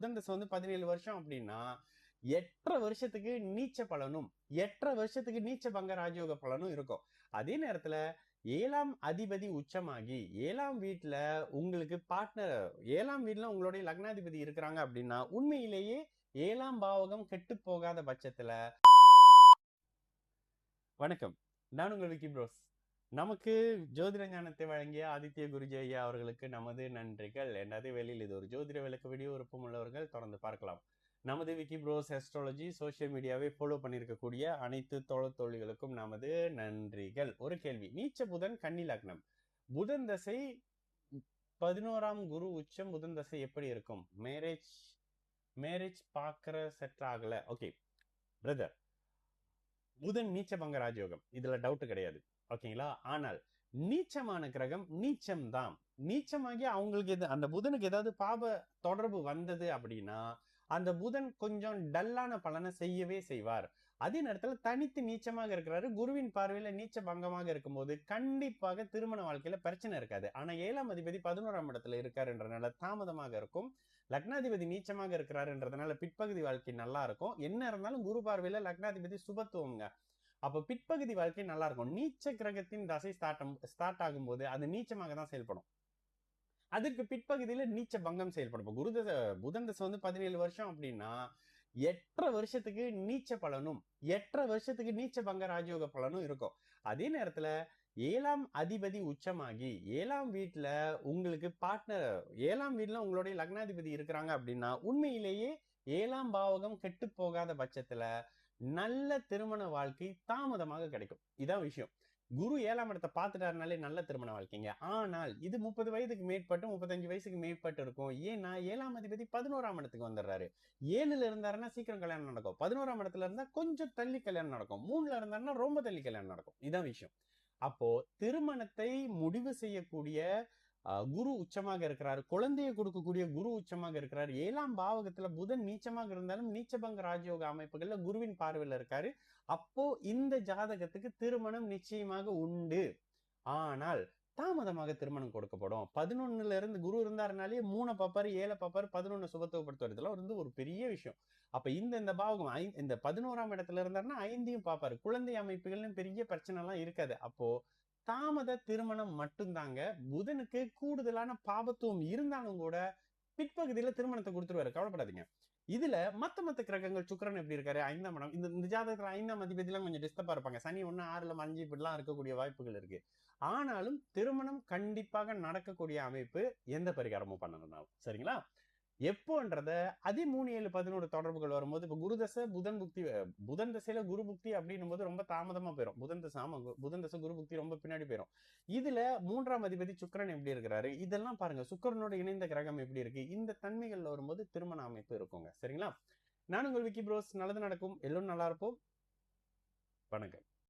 புதன் தசை வந்து 17 வருஷம் அப்படின்னா 8.5 வருஷத்துக்கு நீச்ச பலனும் 8.5 வருஷத்துக்கு நீச்ச பங்க ராஜயோக பலனும் இருக்கும். அதே நேரத்துல 7ஆம் அதிபதி உச்சமாகி 7ஆம் வீட்டுல உங்களுக்கு பார்ட்னர் 7ஆம் வீட்டுல உங்களுடைய லக்னாதிபதி இருக்கிறாங்க அப்படின்னா உண்மையிலேயே 7ஆம் பாவகம் கெட்டு போகாத பட்சத்துல. வணக்கம், நான் உங்கள் விக்கி ப்ரோஸ். நமக்கு ஜோதிட ஞானத்தை வழங்கிய ஆதித்ய குருஜி ஐயா அவர்களுக்கு நமது நன்றிகள். அதே வேளையில் இது ஒரு ஜோதிட விளக்க வீடியோ, விருப்பம் உள்ளவர்கள் தொடர்ந்து பார்க்கலாம். நமது விக்கி ப்ரோஸ் அஸ்ட்ராலஜி சோசியல் மீடியாவை ஃபாலோ பண்ணியிருக்கக்கூடிய அனைத்து தோழிகளுக்கும் நமது நன்றிகள். ஒரு கேள்வி, நீச்ச புதன் கன்னி லக்னம், புதன் தசை 11ஆம் குரு உச்சம், புதன் தசை எப்படி இருக்கும்? மேரேஜ் பார்க்கற செட் ஆகல. ஓகே பிரதர், புதன் நீச்ச பங்க ராஜயோகம், இதுல டவுட் கிடையாது. ஓகேங்களா? ஆனால் நீச்சமான கிரகம் நீச்சம் தான். நீச்சமாகி அவங்களுக்கு அந்த புதனுக்கு ஏதாவது பாப தொடர்பு வந்தது அப்படின்னா அந்த புதன் கொஞ்சம் டல்லான பலனை செய்யவே செய்வார். அதே நேரத்துல தனித்து நீச்சமாக இருக்கிறாரு, குருவின் பார்வையில நீச்ச பங்கமாக இருக்கும்போது கண்டிப்பாக திருமண வாழ்க்கையில பிரச்சனை இருக்காது. ஆனா 7ஆம் அதிபதி 11ஆம் இடத்துல இருக்காருன்றதுனால தாமதமாக இருக்கும். லக்னாதிபதி நீச்சமாக இருக்கிறாருன்றதுனால பிற்பகுதி வாழ்க்கை நல்லா இருக்கும். என்ன இருந்தாலும் குரு பார்வையில லக்னாதிபதி சுபத்துவங்க. அப்ப பிற்பகுதி வாழ்க்கை நல்லா இருக்கும். நீச்ச கிரகத்தின் தசை ஸ்டார்ட் ஆகும்போது அது நீச்சமாக தான் செயல்படும். அதுக்கு பிற்பகுதியில நீச்ச பங்கம் செயல்படும். புதன் தசை வந்து 17 வருஷம் அப்படின்னா 8.5 வருஷத்துக்கு நீச்ச பலனும் 8.5 வருஷத்துக்கு நீச்ச பங்க ராஜயோக பலனும் இருக்கும். அதே நேரத்துல 7ஆம் அதிபதி உச்சமாகி 7ஆம் வீட்டுல உங்களுக்கு பார்ட்னர் 7ஆம் வீட்டுல உங்களுடைய லக்னாதிபதி இருக்கிறாங்க அப்படின்னா உண்மையிலேயே 7ஆம் பாவகம் கெட்டு போகாத பட்சத்துல நல்ல திருமண வாழ்க்கை தாமதமாக கிடைக்கும். இதான் விஷயம். குரு 7ஆம் இடத்தை பார்த்துட்டாருனாலே நல்ல திருமண வாழ்க்கைங்க. ஆனால் இது 30 வயதுக்கு மேற்பட்டு 35 வயசுக்கு மேற்பட்டு இருக்கும். ஏன்னா 7ஆம் அதிபதி 11ஆம் இடத்துக்கு வந்துடுறாரு. 7ல இருந்தாருன்னா சீக்கிரம் கல்யாணம் நடக்கும். 11ஆம் இடத்துல இருந்தா கொஞ்சம் தள்ளி கல்யாணம் நடக்கும். 3ல இருந்தாருன்னா ரொம்ப தள்ளி கல்யாணம் நடக்கும். இதான் விஷயம். அப்போ திருமணத்தை முடிவு செய்யக்கூடிய குரு உச்சமாக இருக்கிறார், குழந்தையை கொடுக்கக்கூடிய குரு உச்சமாக இருக்கிறார். 7ஆம் பாவகத்துல புதன் நீச்சமாக இருந்தாலும் நீச்சபங்க ராஜயோக அமைப்புகள்ல குருவின் பார்வையில இருக்காரு. அப்போ இந்த ஜாதகத்துக்கு திருமணம் நிச்சயமாக உண்டு. ஆனால் தாமதமாக திருமணம் கொடுக்கப்படும். 11ல இருந்து குரு இருந்தாருனாலே 3 பாப்பாரு, 7 பாப்பாரு, 11 சுபத்துவப்படுத்துவதுல வந்து ஒரு பெரிய விஷயம். அப்ப இந்த பாவகம் இந்த 11ஆம் இடத்துல இருந்தாருன்னா 5ஐயும் பாப்பாரு. குழந்தை அமைப்புகள்னு பெரிய பிரச்சனை எல்லாம் இருக்காது. அப்போ தாமத திருமணம் மட்டும்தாங்க. புதனுக்கு கூடுதலான பாபத்துவம் இருந்தாலும் கூட பிற்பகுதியில திருமணத்தை கொடுத்துருவாரு, கவலைப்படாதீங்க. இதுல மத்த கிரகங்கள் சுக்கிரன் எப்படி இருக்காரு? 5ஆம் இடம். இந்த ஜாதகத்துல 5ஆம் அதிபதி எல்லாம் கொஞ்சம் டிஸ்டர்பா இருப்பாங்க. சனி 1, 6ல 5 இப்படிலாம் இருக்கக்கூடிய வாய்ப்புகள் இருக்கு. ஆனாலும் திருமணம் கண்டிப்பாக நடக்கக்கூடிய அமைப்பு, எந்த பரிகாரமும் பண்ணணும்னாலும். சரிங்களா? எப்போன்றத 13-7-11 தொடர்புகள் வரும்போது, இப்ப குரு தசை புதன் தசையில குரு புக்தி அப்படின்னும் போது ரொம்ப தாமதமா போயிடும். புதன் தசை குரு புக்தி ரொம்ப பின்னாடி போயிடும். இதுல 3ஆம் அதிபதி சுக்கிரன் எப்படி இருக்கிறாரு, இதெல்லாம் பாருங்க. சுக்கிரனோட இணைந்த கிரகம் எப்படி இருக்கு, இந்த தன்மைகள்ல வரும்போது திருமண அமைப்பு இருக்குங்க. சரிங்களா? நான் உங்கள் விக்கி ப்ரோஸ். நல்லது நடக்கும், எல்லோரும் நல்லா இருப்போம். வணக்கம்.